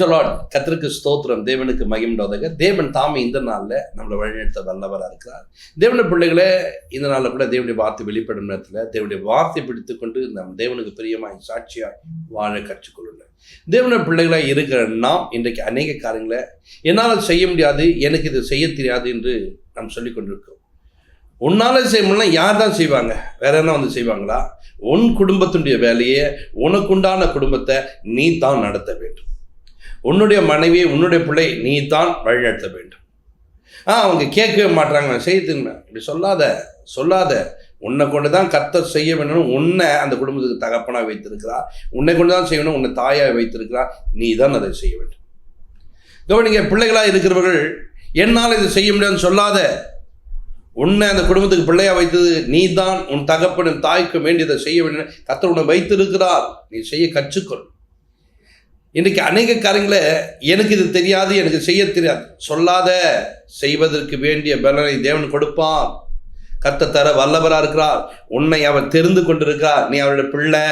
சொல்லாட். கர்த்தருக்கு ஸ்தோத்திரம், தேவனுக்கு மகிமையுண்டாவதாக. தேவன் தாமே இந்த நாளில் நம்மளை வழிநடத்த வல்லவராக இருக்கிறார். தேவனுடைய பிள்ளைகளே, இந்த நாளில் கூட தேவனுடைய வார்த்தை வெளிப்படும் நேரத்தில் தேவனுடைய வார்த்தை பிடித்து கொண்டு நம் தேவனுக்கு பிரியமாய் சாட்சியாய் வாழ கற்றுக்கொள்ளுங்கள். தேவனுடைய பிள்ளைகளாக இருக்கிற நாம் இன்றைக்கு அநேக காரியங்களை என்னால் செய்ய முடியாது, எனக்கு இது செய்ய தெரியாது என்று நாம் சொல்லி கொண்டிருக்கோம். உன்னால் செய்ய முடியல, யார் தான் செய்வாங்க? வேற என்ன வந்து செய்வாங்களா? உன் குடும்பத்தினுடைய வேலையை, உனக்குண்டான குடும்பத்தை நீ தான் நடத்த வேண்டும். உன்னுடைய மனைவியை, உன்னுடைய பிள்ளை நீ தான் வழிநடத்த வேண்டும். அவங்க கேட்கவே மாட்டாங்க, செய்யுங்க. இப்படி சொல்லாத. உன்னை கொண்டு தான் கர்த்தர் செய்ய வேண்டும். உன்னை அந்த குடும்பத்துக்கு தகப்பனாக வைத்திருக்கிறார், உன்னை கொண்டு தான் செய்யணும், உன்னை தாயாக வைத்திருக்கிறார், நீ தான் அதை செய்ய வேண்டும். கவனிங்க, பிள்ளைகளாக இருக்கிறவர்கள் என்னால் இது செய்ய முடியாதுன்னு சொல்லாத. உன்னை அந்த குடும்பத்துக்கு பிள்ளையாக வைத்தது நீ தான். உன் தகப்பனும் தாய்க்கும் வேண்டியதை செய்ய வேண்டும். கர்த்தர் உன்னை வைத்திருக்கிறார், நீ செய்ய கற்றுக்கொள். இன்றைக்கு அநேக காரியங்களை எனக்கு இது தெரியாது, எனக்கு செய்ய தெரியாது சொல்லாத. செய்வதற்கு வேண்டிய பலனை தேவன் கொடுப்பான். கர்த்தர் தர வல்லவராக இருக்கிறார். உன்னை அவர் தெரிந்து கொண்டிருக்கிறார். நீ அவருடைய பிள்ளை.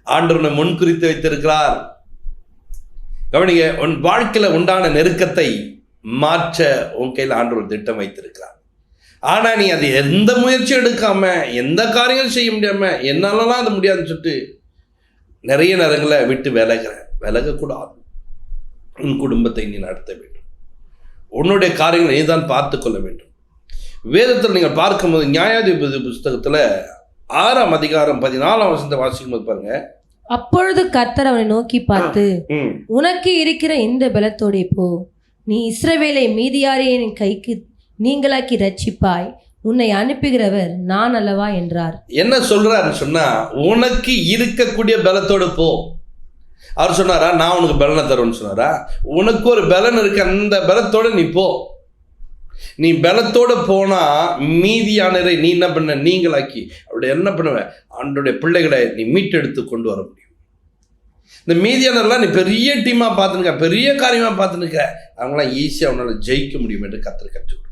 ஆண்டவர் உன்னை முன்குறித்து வைத்திருக்கிறார். கவனிங்க, உன் வாழ்க்கையில் உண்டான நெருக்கத்தை மாற்ற உன் கையில் ஆண்டவர் திட்டம் வைத்திருக்கிறார். ஆனால் நீ அது எந்த முயற்சியும் எடுக்காம, எந்த காரியங்களும் செய்ய முடியாம, என்னாலலாம் அது முடியாதுன்னு சொல்லிட்டு நிறைய நேரங்களை விட்டு விலகக்கூடாது. உன் குடும்பத்தை நீ நடத்த வேண்டும். உன்னுடைய காரியங்களை நீ தான் பார்த்து கொள்ள வேண்டும். வேதத்தில் நீங்கள் பார்க்கும்போது நியாயாதிபதி புஸ்தகத்தில் 6ஆம் அதிகாரம் 14ஆம் வசனத்தை வாசிக்கும் போது பாருங்க. அப்பொழுது கர்த்தர் அவனை நோக்கி பார்த்து, உனக்கு இருக்கிற இந்த பலத்தோடே போ, நீ இஸ்ரவேலை மீதியாரியின் கைக்கு நீங்களாக்கி ரட்சிப்பாய், உன்னை அனுப்புகிறவர் நான் அல்லவா என்றார். என்ன சொல்றாரு சொன்னா, உனக்கு இருக்கக்கூடிய பலத்தோடு போ. அவர் சொன்னாரா நான் உனக்கு பலனை தருவேன்னு சொன்னாரா? உனக்கு ஒரு பலன் இருக்கு, அந்த பலத்தோடு நீ போ. நீ பலத்தோடு போனா மீதியானரை நீ என்ன பண்ண? நீங்களாக்கி அப்படி என்ன பண்ணுவ? ஆண்டோடைய பிள்ளைகளை நீ மீட்டெடுத்து கொண்டு வர முடியும். இந்த மீதியானர்லாம் நீ பெரிய டீமாக பார்த்துருக்க, பெரிய காரியமாக பார்த்துருக்க, அவங்களாம் ஈஸியாக அவனால் ஜெயிக்க முடியும் என்று கர்த்தர் கற்றுக் கொடுக்குறேன்.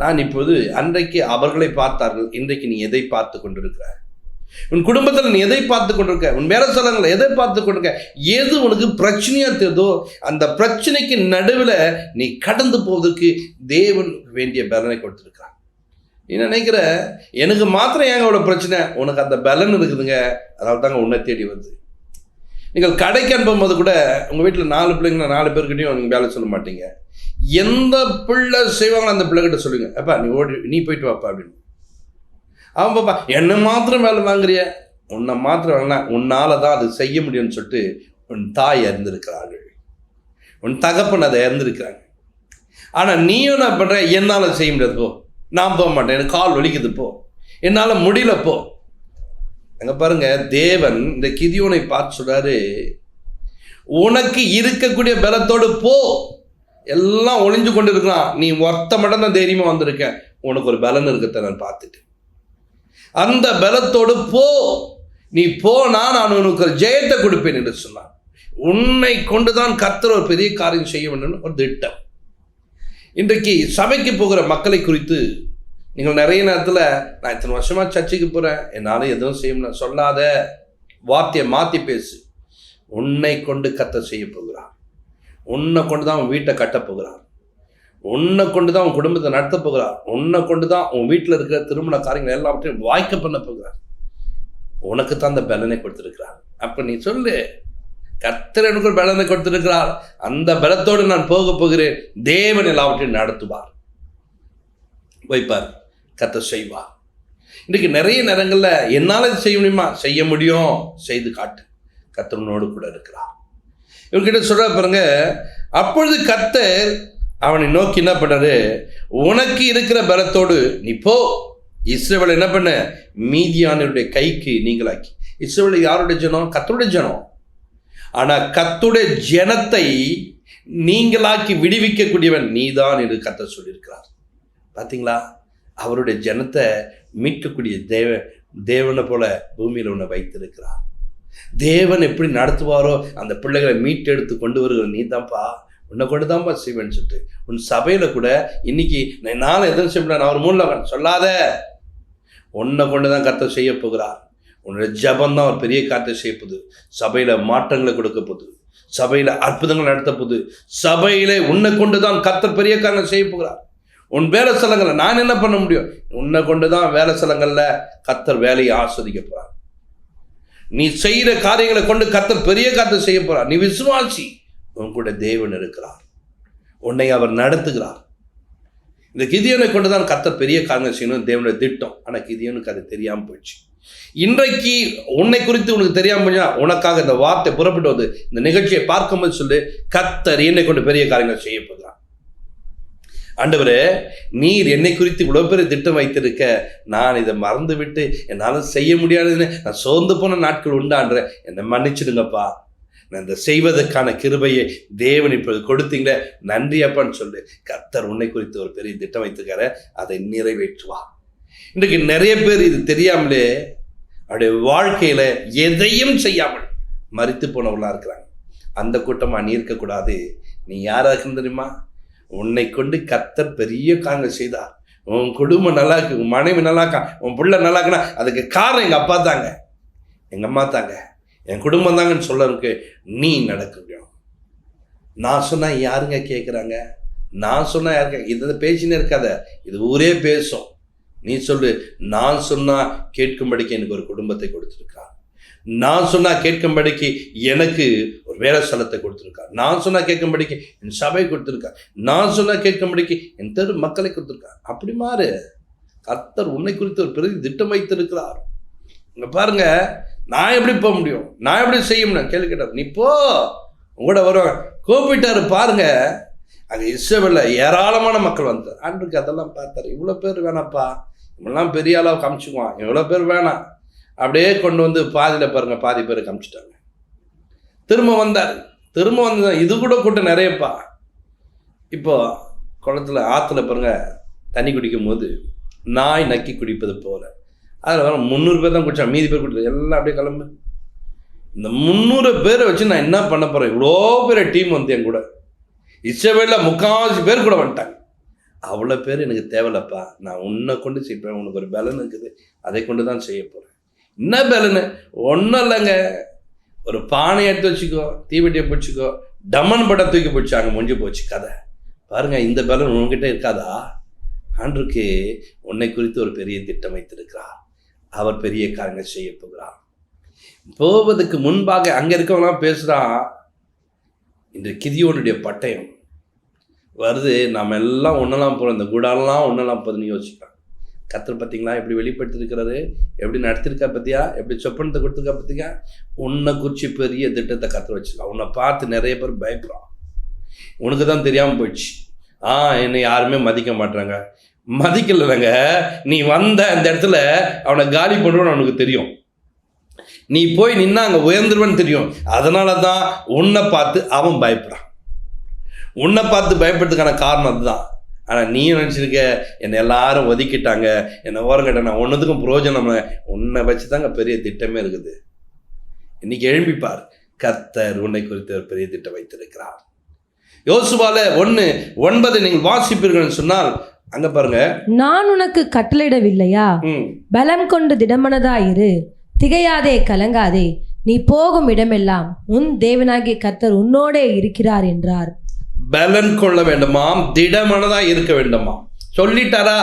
நான் இப்போது அன்றைக்கு அவர்களை பார்த்தார்கள், இன்றைக்கு நீ எதை பார்த்து கொண்டிருக்கிறாய்? உன் குடும்பத்தில் நீ எதை பார்த்து கொண்டிருக்க? உன் வேலை ஸ்தலங்களை எதை பார்த்து கொண்டிருக்க? எது உனக்கு பிரச்சனையாக தெரியுதோ அந்த பிரச்சனைக்கு நடுவில் நீ கடந்து போவதற்கு தேவன் வேண்டிய பலனை கொடுத்துருக்கிறான். நீ நினைக்கிற எனக்கு மாத்திரம் ஏங்க அவ்வளோ பிரச்சனை? உனக்கு அந்த பலன் இருக்குதுங்க, அதனால தாங்க உன்னை தேடி வருது. நீங்கள் கடைக்கு அனுப்பும்போது கூட உங்கள் வீட்டில் 4 பிள்ளைங்க, 4 பேர்கிட்டையும் நீங்கள் வேலை சொல்ல மாட்டீங்க. எந்த பிள்ளை செய்வாங்களோ அந்த பிள்ளைகிட்ட சொல்லுங்க, அப்பா நீ போயிட்டு வாப்பா அப்படின்னு. அவன் பாப்பா என்ன மாத்திரம் வேலை வாங்குறிய, உன்னை மாத்திரம் வேணாம், உன்னால தான் அது செய்ய முடியும்னு சொல்லிட்டு உன் தாய் இறந்துருக்கிறார்கள், உன் தகப்பன் அதை இறந்துருக்கிறாங்க. ஆனால் நீயும் என்ன பண்ணுற? என்னால் செய்ய முடியாது, போ, நான் போக மாட்டேன், எனக்கு கால் வலிக்குது, போ, என்னால் முடியல, போ. அங்கே பாருங்க, தேவன் இந்த கிதியோனை பார்த்து சொல்றாரு, உனக்கு இருக்கக்கூடிய பலத்தோடு போ. எல்லாம் ஒளிஞ்சு கொண்டு இருக்கலாம், நீ ஒருத்த மட்டும் தான் தைரியமாக வந்திருக்க, உனக்கு ஒரு பலன் இருக்கத்தை நான் பார்த்துட்டு அந்த பலத்தோடு போ. நீ போனா நான் உனக்கு ஒரு ஜெயத்தை கொடுப்பேன் என்று சொன்னான். உன்னை கொண்டுதான் கர்த்தர் ஒரு பெரிய காரியம் செய்ய வேண்டும் ஒரு திட்டம். இன்றைக்கு சபைக்கு போகிற மக்களை குறித்து நீங்கள் நிறைய நேரத்தில் நான் இத்தனை வருஷமாக சர்ச்சைக்கு போகிறேன், என்னால் எதுவும் செய்ய முடியல சொல்லாத. வார்த்தையை மாற்றி பேசு. உன்னை கொண்டு கர்த்தர் செய்ய போகிறார். உன்னை கொண்டு தான் உன் வீட்டை கட்ட போகிறார். உன்னை கொண்டு தான் உன் குடும்பத்தை நடத்த போகிறார். உன்னை கொண்டு தான் உன் வீட்டில் இருக்கிற திருமண காரியங்கள் எல்லாவற்றையும் வாய்க்க பண்ண போகிறார். உனக்கு தான் அந்த பலனை கொடுத்துருக்கிறார். அப்போ நீ சொல்லு, கர்த்தர் எனக்கு ஒரு பலனை கொடுத்துருக்கிறார், அந்த பலத்தோடு நான் போக போகிறேன், தேவன் எல்லாவற்றையும் நடத்துவார், வைப்பார், கர்த்தர் செய்வார். இன்றைக்கு நிறைய நேரங்களில் என்னால் இது செய்ய முடியுமா? செய்ய முடியும், செய்து காட்டு, கர்த்தர் உன்னோடு கூட இருக்கிறார். இவர்கிட்ட சொல்ற பாருங்க. அப்பொழுது கர்த்தர் அவனை நோக்கி என்ன பண்ணாரு? உனக்கு இருக்கிற பலத்தோடு நீ போ, இஸ்ரவேல் என்ன பண்ண? மீதியானவருடைய கைக்கு நீங்களாக்கி. இஸ்ரவேல் யாருடைய ஜனம்? கர்த்தருடைய ஜனம். ஆனால் கர்த்தருடைய ஜனத்தை நீங்களாக்கி விடுவிக்கக்கூடியவன் நீதான் என்று கர்த்தர் சொல்லியிருக்கிறார். பார்த்தீங்களா? அவருடைய ஜனத்தை மீட்கக்கூடிய தேவனை போல பூமியில் உன்னை வைத்திருக்கிறார். தேவன் எப்படி நடத்துவாரோ அந்த பிள்ளைகளை மீட்டெடுத்து கொண்டு வருகிற நீ தான்ப்பா, உன்னை கொண்டு தான்ப்பா செய்வேன்னு சொல்லிட்டு உன் சபையில் கூட இன்னைக்கு நான் எதுவும் செய்ய முடியாது, நான் ஒரு மூலம் சொல்லாத. உன்னை கொண்டு தான் கர்த்தர் செய்ய போகிறார். உன்னோட ஜபம் தான் ஒரு பெரிய காரியத்தை செய்ய போகுது. சபையில் மாற்றங்களை கொடுக்க போகுது. சபையில் அற்புதங்கள் நடத்த போது, சபையிலே உன்னை கொண்டு தான் கர்த்தர் பெரிய காரியங்கள் செய்ய போகிறார். உன் வேலை ஸ்தலங்களில் நான் என்ன பண்ண முடியும்? உன்னை கொண்டு தான் வேலை ஸ்தலங்களில் கர்த்தர் வேலையை ஆஸ்வதிக்க போகிறார். நீ செய்கிற காரியங்களை கொண்டு கர்த்தர் பெரிய காரியத்தை செய்ய போகிறார். நீ விசுவாசி, உன் கூட தேவன் இருக்கிறார், உன்னை அவர் நடத்துகிறார். இந்த கிதியோனை கொண்டு தான் கர்த்தர் பெரிய காரியங்கள் செய்யணும் தேவனுடைய திட்டம். ஆனால் கிதியோனுக்கு அது தெரியாமல் போயிடுச்சு. இன்றைக்கு உன்னை குறித்து உனக்கு தெரியாம போச்சா, உனக்காக இந்த வார்த்தை புறப்பட்டு வந்து இந்த நிகழ்ச்சியை பார்க்கும்போது சொல்லு, கர்த்தர் என்னை கொண்டு பெரிய காரியங்கள் செய்ய போகிறார். ஆண்டவரே, நீர் என்னை குறித்து இவ்வளோ பெரிய திட்டம் வைத்திருக்க, நான் இதை மறந்து விட்டு என்னால் செய்ய முடியாதுன்னு நான் சோர்ந்து போன நாட்கள் உண்டான்ற, என்னை மன்னிச்சிடுங்கப்பா. நான் இந்த செய்வதற்கான கிருபையை தேவன் இப்போது கொடுத்தீங்களே, நன்றி அப்பான்னு சொல்லு. கர்த்தர் உன்னை குறித்து ஒரு பெரிய திட்டம் வைத்திருக்காரு, அதை நிறைவேற்றுவா. இன்றைக்கு நிறைய பேர் இது தெரியாமலே அவருடைய வாழ்க்கையில எதையும் செய்யாமல் மரித்து போனவர்களா இருக்கிறாங்க. அந்த கூட்டமாக நீ இருக்கக்கூடாது. நீ யாரா இருக்குன்னு தெரியுமா? உன்னை கொண்டு கர்த்தர் பெரிய காரியங்கள் செய்தார். உன் குடும்பம் நல்லா இருக்கு, உன் மனைவி நல்லா இருக்கா, உன் பிள்ளை நல்லா இருக்குன்னா அதுக்கு காரணம் எங்கள் அப்பா தாங்க, எங்கள் அம்மா தாங்க, என் குடும்பம் தாங்கன்னு சொல்லறதுக்கு நீ நடக்க முடியும். நான் சொன்னால் யாருங்க கேட்குறாங்க? நான் சொன்னால் யாருங்க? இதை பேசினே இருக்காத, இது ஊரே பேசும். நீ சொல்லு, நான் சொன்னால் கேட்கும்படிக்கு எனக்கு ஒரு குடும்பத்தை கொடுத்துருக்கார், நான் சொன்னால் கேட்கும்படிக்கு எனக்கு ஒரு வேலை ஸ்தலத்தை கொடுத்துருக்கார், நான் சொன்னால் கேட்கும்படிக்கு என் சபை கொடுத்துருக்கார், நான் சொன்னால் கேட்கும்படிக்கு என் தெரு மக்களை கொடுத்துருக்கார். அப்படி மாறு. கர்த்தர் உன்னை குறித்து ஒரு பெரிய திட்டம் வைத்திருக்கிறார். இங்கே பாருங்க, நான் எப்படி போக முடியும், நான் எப்படி செய்ய முடியும் கேள்வி கேட்டார். நீ போ, உங்களோட வருவாங்க. கூப்பிட்டாரு பாருங்க, அங்கே இஸ்ரவேலில் ஏராளமான மக்கள் வந்தார். ஆண்டுக்கு அதெல்லாம் பார்த்தாரு. இவ்வளோ பேர் வேணாப்பா, இவெல்லாம் பெரிய அளவு காமிச்சுக்குவான், இவ்வளோ பேர் வேணாம். அப்படியே கொண்டு வந்து பாதியில் பாருங்க, பாதி பேர் காமிச்சிட்டாங்க. திரும்ப வந்தார். திரும்ப வந்து இது கூட கூட்டம் நிறையப்பா. இப்போ குளத்துல ஆற்றுல பாருங்க, தண்ணி குடிக்கும் போது நாய் நக்கி குடிப்பது போல அதில் வர 300 பேர் தான் குடிச்சாங்க, மீதி பேர் குடிச்சது எல்லாம் அப்படியே கிளம்பு. இந்த 300 பேரை வச்சு நான் என்ன பண்ண போகிறேன்? இவ்வளோ பெரிய டீம் வந்து என் கூட, இஸ்ரவேலில் 3/4 பேர் கூட வந்துட்டாங்க. அவ்வளோ பேர் எனக்கு தேவையில்லப்பா, நான் உன்னை கொண்டு செய்ப்பேன். உனக்கு ஒரு பலன் இருக்குது, அதை கொண்டு தான் செய்ய போகிறேன். என்ன பலனு? ஒன்றும் இல்லைங்க, ஒரு பானை எடுத்து வச்சுக்கோ, தீவெட்டியை பிடிச்சிக்கோ, டமன் படம் தூக்கி பிடிச்சாங்க, முடிஞ்சு போச்சு கதை. பாருங்க, இந்த பலன் உங்ககிட்ட இருக்காதா? ஆண்டுக்கு உன்னை குறித்து ஒரு பெரிய திட்டம் வைத்திருக்கிறார். அவர் பெரிய காரியங்கள் செய்ய போகிறார். போவதுக்கு முன்பாக அங்கே இருக்கவங்களாம் பேசுகிறான், இந்த கிதியோனுடைய பட்டயம் வருது, நாம் எல்லாம் ஒன்றெல்லாம் போகிறோம், இந்த கூடாலாம் ஒன்றெல்லாம் போகுதுன்னு யோசிக்கலாம். கர்த்தர் பார்த்தீங்களா எப்படி வெளிப்படுத்திருக்கிறாரு, எப்படி நடத்திருக்கா பார்த்தியா, எப்படி சொப்பனத்தை கொடுத்துருக்கா பார்த்தியா. உன்னை குறித்து பெரிய திட்டத்தை கர்த்தர் வச்சுருக்கா. உன்னை பார்த்து நிறைய பேர் பயப்படுறான். உனக்கு தான் தெரியாமல் போயிடுச்சு. என்னை யாருமே மதிக்க மாட்டாங்க. மதிக்கலைங்க, நீ வந்த அந்த இடத்துல அவனை காலி பண்ணுவான்னு அவனுக்கு தெரியும். நீ போய் நின்னா அங்கே உயர்ந்துருவன்னு தெரியும். அதனால தான் உன்னை பார்த்து அவன் பயப்படுறான். உன்னை பார்த்து பயப்படுறதுக்கான காரணம் அதுதான். ஆனால் நீ நினச்சிருக்க, என்னை எல்லாரும் ஒதுக்கிட்டாங்க, என்னை ஓரங்கட்ட, நான் ஒன்றுத்துக்கும் பிரயோஜனம், உன்னை வச்சு தாங்க பெரிய திட்டமே இருக்குது. இன்னைக்கு எழும்பிப்பார், கர்த்தர் உன்னை குறித்து ஒரு பெரிய திட்டம் வைத்திருக்கிறார். யோசுவால 1:9 நீங்கள் வாசிப்பீர்கள் சொன்னால் அங்க பாருங்க, நான் உனக்கு கட்டளையிடவில்லையா? பலம் கொண்டு திடமனதாயிரு, திகையாதே, கலங்காதே, நீ போகும் இடமெல்லாம் உன் தேவனாகிய கர்த்தர் உன்னோடே இருக்கிறார் என்றார். பலன் கொள்ள வேண்டுமாம், திடமனதா இருக்க வேண்டுமாம். சொல்லிட்டாரா?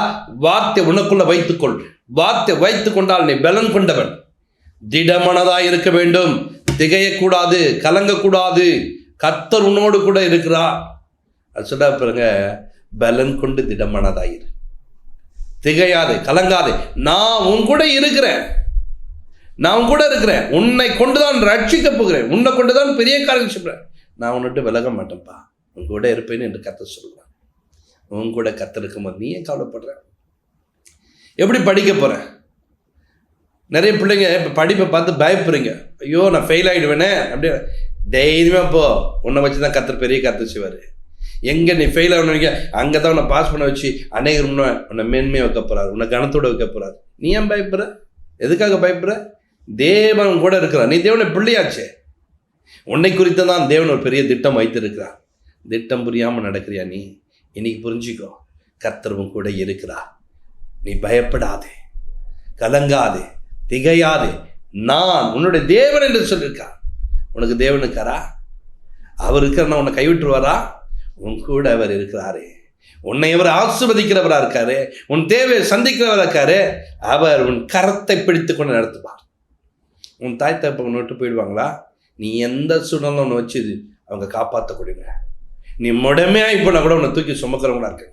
வார்த்தை உனக்குள்ள வைத்துக்கொள். வார்த்தை வைத்து கொண்டால் நீ பலன் கொண்டவன். திடமனதா இருக்க வேண்டும், திகையக்கூடாது, கலங்கக்கூடாது. கர்த்தர் உன்னோடு கூட இருக்கிறார். அது சொல்ல பாருங்க, பலன் கொண்டு திடமனதாயிரு, திகையாதே, கலங்காதே, நான் உன் கூட இருக்கிறேன், நான் உன் கூட இருக்கிறேன், உன்னை கொண்டுதான் ரட்சிக்க போகிறேன், உன்னை கொண்டுதான் பெரிய காரியம் செய்கிறேன், நான் உன்னிட்டு விலக மாட்டேன்ப்பா, உன் கூட இருப்பேன்னு என்று கர்த்தர் சொல்கிறான். உன் கூட கர்த்தர் இருக்கும்போது நீ ஏன் கவலைப்படுற? எப்படி படிக்க போகிறேன்? நிறைய பிள்ளைங்க இப்போ படிப்பை பார்த்து பயப்படுறீங்க. ஐயோ நான் ஃபெயில் ஆகிடுவேனே அப்படியே. தைரியமாக போ, உன்னை வச்சு தான் கர்த்தர் பெரிய கர்த்தர் செய்வார். எங்கே நீ ஃபெயில் ஆகணுங்க, அங்கே தான் உன்னை பாஸ் பண்ண வச்சு அநேகர் உன்னை மேன்மையாக வைக்க போகிறார், உன்னை கனத்தோடு வைக்க போகிறார். நீ ஏன் பயப்படுற? எதுக்காக பயப்படுற? தேவன் கூட இருக்கிறார். நீ தேவனை பிள்ளையாச்சே. உன்னை குறித்து தான் தேவன் ஒரு பெரிய திட்டம் வைத்திருக்கிறார். திட்டம் புரியாமல் நடக்கிறியா நீ? இன்னைக்கு புரிஞ்சுக்கோ, கர்த்தரும் கூட இருக்கிறார். நீ பயப்படாதே, கலங்காதே, திகையாதே. நான் உன்னுடைய தேவன் என்று சொல்லியிருக்கார். உனக்கு தேவனுக்காரா? அவர் இருக்கிறன்னா உன்னை கைவிட்டுருவாரா? உன் கூட அவர் இருக்கிறாரே. உன்னை அவர் ஆசீர்வதிக்கிறவரா இருக்காரு. உன் தேவையை சந்திக்கிறவரா இருக்காரு. அவர் உன் கரத்தை பிடித்து கொண்டு நடத்துவார். உன் தாய் தகப்பன் விட்டு போயிடுவாங்களா? நீ எந்த சூழ்நிலை ஒன்று வச்சு அவங்க காப்பாற்றக்கூடியவங்க. நீ முடமையாக இப்போ நான் கூட உன்னை தூக்கி சுமக்கிறவங்களா இருக்க.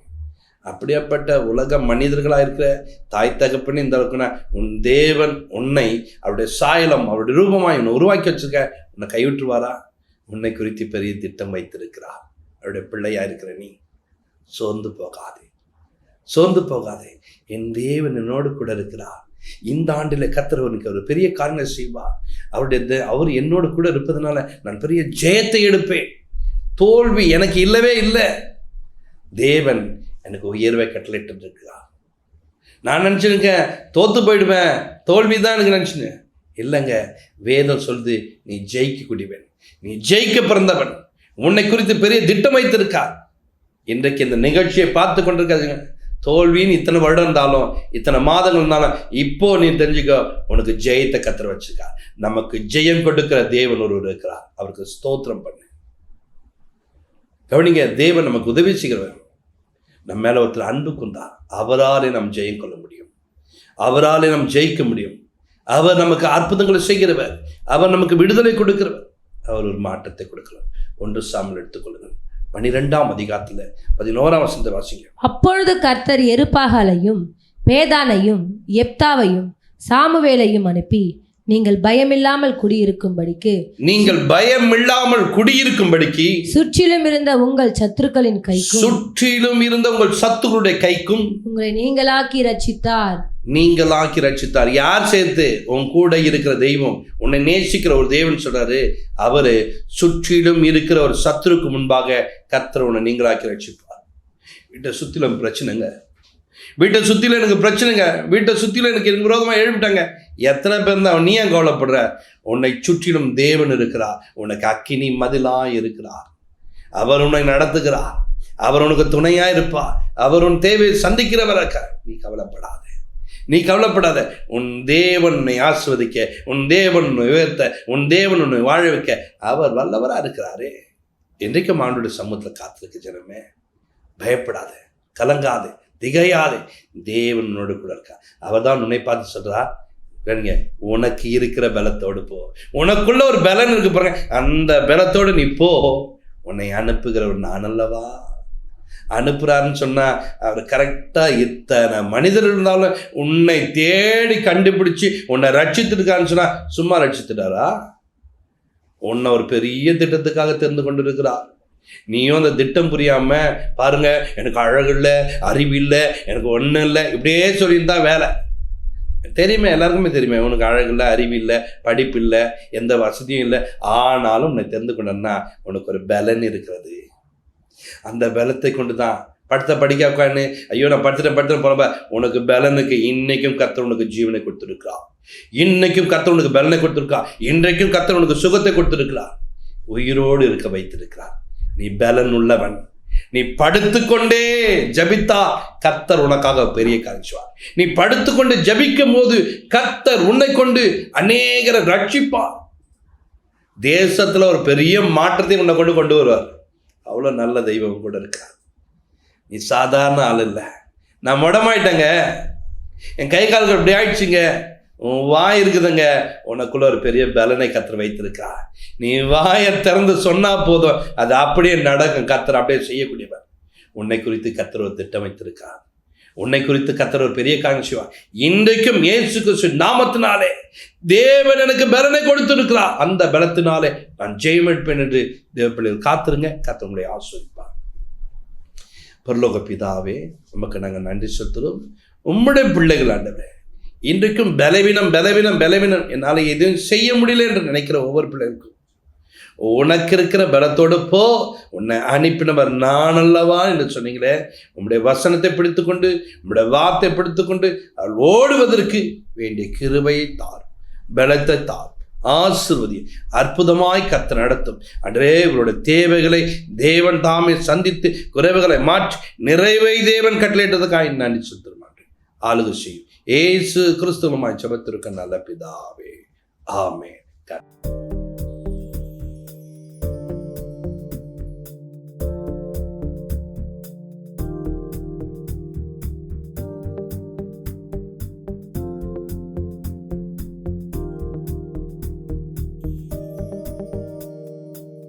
அப்படியாப்பட்ட உலக மனிதர்களாக இருக்கிற தாய் தகப்பன்னு இந்த அளவுக்குன்னா உன் தேவன் உன்னை அவருடைய சாயலம் அவருடைய ரூபமாக உன்னை உருவாக்கி வச்சிருக்க. உன்னை கைவிட்டுருவாரா? உன்னை குறித்து பெரிய திட்டம் வைத்திருக்கிறார். அவருடைய பிள்ளையா இருக்கிற நீ சோர்ந்து போகாதே, சோர்ந்து போகாதே. என் தேவன் என்னோடு கூட இருக்கிறார். இந்த ஆண்டில் கர்த்தர் ஒரு பெரிய காரியங்களை செய்வார். அவர் என்னோடு கூட இருப்பதனால நான் பெரிய ஜெயத்தை எடுப்பேன். தோல்வி எனக்கு இல்லவே இல்லை. தேவன் எனக்கு உயர்வை கட்டளையிட்டு இருக்கிறார். நான் நினச்சிருக்கேன் தோத்து போயிடுவேன், தோல்வி தான் எனக்கு நினச்சினேன். இல்லைங்க, வேதம் சொல்லுது நீ ஜெயிக்க கூடியவன், நீ ஜெயிக்க பிறந்தவன். உன்னை குறித்து பெரிய திட்டம் வைத்திருக்கார். இன்றைக்கு இந்த நிகழ்ச்சியை பார்த்து கொண்டிருக்காதுங்க. தோல்வின்னு இத்தனை வருடம் இருந்தாலும், இத்தனை மாதங்கள் இருந்தாலும், இப்போ நீ தெரிஞ்சுக்கோ, உனக்கு ஜெயத்தை கர்த்தர் வச்சிருக்கார். நமக்கு ஜெயம் கொடுக்கிற தேவன் ஒருவர் இருக்கிறார். அவருக்கு ஸ்தோத்திரம் பண்ணு. கவனிங்க, தேவன் நமக்கு உதவி செய்கிறவர். நம்ம மேல ஒருத்தர் அன்பு கொண்டார். அவராலே நாம் ஜெயம் கொள்ள முடியும். அவராலே நாம் ஜெயிக்க முடியும். அவர் நமக்கு அற்புதங்களை செய்கிறவர். அவர் நமக்கு விடுதலை கொடுக்கிறவர். அவர் ஒரு மாற்றத்தை கொடுக்கிறவர். 1 சாமுவேல் எடுத்துக்கொள்ளுங்கள் 12ஆம் அதிகாரத்துல 11ஆம் வசனத்தை வாசிங்க. அப்பொழுது கர்த்தர் யெருபாகாலையும் பேதானையும் யெப்தாவையும் சாமுவேலையும் அனுப்பி நீங்கள் பயமில்லாமல் குடியிருக்கும்படிக்கு சுற்றிலும் இருந்த உங்கள் சத்துருக்களின் கைக்கும் உங்களை நீங்களாக்கி ரட்சித்தார். யார் சேர்த்து? உன் கூட இருக்கிற தெய்வம், உன்னை நேசிக்கிற ஒரு தேவன் சொல்றாரு. அவரு சுற்றிலும் இருக்கிற ஒரு சத்துருக்கு முன்பாக கர்த்தர் உன்னை நீங்களாக்கி ரட்சிப்பார். வீட்டை சுத்திலும் பிரச்சனைங்க, வீட்டை சுத்தில எனக்கு பிரச்சனைங்க, வீட்டை சுத்தில எனக்கு விரோதமாக எழுப்பிட்டாங்க. எத்தனை பேர் தான் நீ ஏன் கவலைப்படுற? உன்னை சுற்றிலும் தேவன் இருக்கிறார். உனக்கு அக்கினி மதிலாய் இருக்கிறார். அவர் உன்னை நடத்துகிறார். அவர் உனக்கு துணையா இருப்பார். அவர் உன் தேவையை சந்திக்கிறவராக. நீ கவலைப்படாத. உன் தேவன் உன்னை ஆசீர்வதிக்க, உன் தேவன் உன்னை உயர்த்த, உன் தேவன் உன்னை வாழ வைக்க அவர் வல்லவரா இருக்கிறாரே. என்றைக்கும் ஆண்டோட சமூகத்தில் காத்திருக்கு ஜனமே. பயப்படாத, கலங்காதே, திகையாதே. தேவனோடு கூட இருக்கா. அவர் தான் உன்னை பார்த்து சொல்றா, உனக்கு இருக்கிற பலத்தோடு போ. உனக்குள்ள ஒரு பலன் இருக்கு பாருங்க, அந்த பலத்தோடு நீ போ. உன்னை அனுப்புகிறவர் நான் அல்லவா? அனுப்புறாருன்னு சொன்னா அவர் கரெக்டா இத்தனை மனிதர் இருந்தாலும் உன்னை தேடி கண்டுபிடிச்சு உன்னை ரட்சித்துருக்கான்னு சொன்னா சும்மா ரட்சித்துட்டாரா? உன்னை ஒரு பெரிய திட்டத்துக்காக தெரிந்து கொண்டு இருக்கிறார். நீயும் அந்த திட்டம் புரியாம பாருங்க, எனக்கு அழகு இல்லை, அறிவு இல்லை, எனக்கு ஒன்றும் இல்லை, இப்படியே சொல்லியிருந்தா வேலை. தெரியுமே, எல்லாருக்குமே தெரியுமே, உனக்கு அழகு இல்லை, அறிவு இல்லை, படிப்பு இல்லை, எந்த வசதியும் இல்லை. ஆனாலும் உன்னை தெரிந்து கொண்டா உனக்கு ஒரு பலன் இருக்கிறது. அந்த பலத்தை கொண்டு தான் படிக்க உட்காந்து ஐயோ நான் படிச்சுட்டேன் போனப்ப உனக்கு பலனுக்கு இன்னைக்கும் கர்த்தர் உனக்கு ஜீவனை கொடுத்துருக்கிறார். இன்னைக்கும் கர்த்தர் உனக்கு பலனை கொடுத்துருக்கார். இன்றைக்கும் கர்த்தர் உனக்கு சுகத்தை கொடுத்துருக்கிறார். உயிரோடு இருக்க வைத்திருக்கிறார். நீ பலன் உள்ளவன். நீ படுத்துக்கொண்டே ஜபித்தா கர்த்தர் உனக்காக பெரிய காட்சிவார். நீ படுத்துக்கொண்டு ஜபிக்கும் போது கர்த்தர் உன்னை கொண்டு அநேகரை ரட்சிப்பார். தேசத்துல ஒரு பெரிய மாற்றத்தை உன்னை கொண்டு வருவார். அவ்வளோ நல்ல தெய்வம் கூட இருக்கார். நீ சாதாரண ஆள் இல்லை. நான் முடமாயிட்டேங்க, என் கை கால்கள் இப்படி ஆயிடுச்சுங்க, உன் வாய் இருக்குதுங்க, உனக்குள்ள ஒரு பெரிய பலனை கர்த்தர் வைத்திருக்கா. நீ வாயை திறந்து சொன்னா போதும், அது அப்படியே நடக்கும். கர்த்தர் அப்படியே செய்யக்கூடியவர். உன்னை குறித்து கர்த்தர் ஒரு திட்டம் வைத்திருக்கா. உன்னை குறித்து கர்த்தர் ஒரு பெரிய காட்சிவா. இன்றைக்கும் இயேசு கிறிஸ்து நாமத்தினாலே தேவன் எனக்கு பலனை கொடுத்திருக்கிறார். அந்த பலத்தினாலே நான் ஜெயம் எடுப்பேன் என்று தேவ பிள்ளைகள் காத்திருங்க. கர்த்தர் உங்களை ஆசீர்வதிப்பார். பரலோக பிதாவே, நமக்கு நாங்கள் நன்றி செலுத்துகிறோம். உம்முடைய பிள்ளைகள் ஆண்டவரே, இன்றைக்கும் பலவீனம் என்னால் எதுவும் செய்ய முடியல என்று நினைக்கிற ஒவ்வொரு பிள்ளைகளுக்கும் உனக்கு இருக்கிற பலத்தோடு போ, உன்னை அனுப்பினவர் நான் அல்லவா என்று சொன்னீங்களே. உம்முடைய வசனத்தை பிடித்துக்கொண்டு, உம்முடைய வார்த்தை பிடித்துக்கொண்டு அவள் ஓடுவதற்கு வேண்டிய கிருபையை தார், பலத்தை தார், ஆசீர்வதி. அற்புதமாய் கர்த்தர் நடத்தும். அன்றே இவருடைய தேவைகளை தேவன் தாமே சந்தித்து குறைவுகளை மாற்றி நிறைவை தேவன் கட்டளையிட்டதுக்காக நன்றி செலுத்துகிறோம். ஆளுகை செய்யும் இயேசு கிறிஸ்துவமாய் ஜெபத்திற்கு நல்ல பிதாவே, ஆமென்.